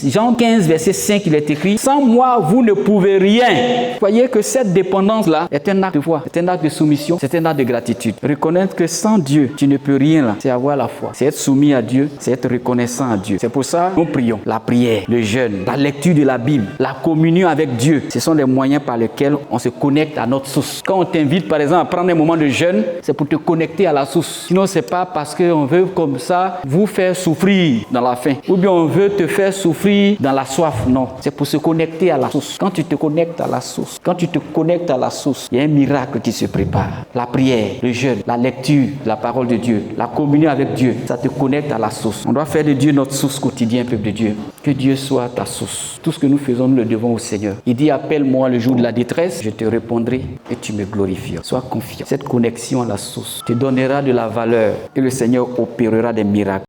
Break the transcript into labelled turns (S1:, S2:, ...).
S1: Jean 15, verset 5, il est écrit « Sans moi, vous ne pouvez rien ». Vous voyez que cette dépendance-là est un acte de foi, c'est un acte de soumission, c'est un acte de gratitude. Reconnaître que sans Dieu, tu ne peux rien là, c'est avoir la foi. C'est être soumis à Dieu, c'est être reconnaissant à Dieu. C'est pour ça que nous prions. La prière, le jeûne, la lecture de la Bible, la communion avec Dieu, ce sont les moyens par lesquels on se connecte à notre source. Quand on t'invite par exemple à prendre un moment de jeûne, c'est pour te connecter à la source. Sinon, c'est pas parce qu'on veut comme ça vous faire souffrir dans la faim, ou bien on veut te faire souffrir dans la soif. Non, c'est pour se connecter à la source. Quand tu te connectes à la source, il y a un miracle qui se prépare. La prière, le jeûne, la lecture, la parole de Dieu, la communion avec Dieu, ça te connecte à la source. On doit faire de Dieu notre source quotidienne, peuple de Dieu. Que Dieu soit ta source. Tout ce que nous faisons, nous le devons au Seigneur. Il dit, appelle-moi le jour de la détresse, je te répondrai et tu me glorifieras. Sois confiant. Cette connexion à la source te donnera de la valeur et le Seigneur opérera des miracles.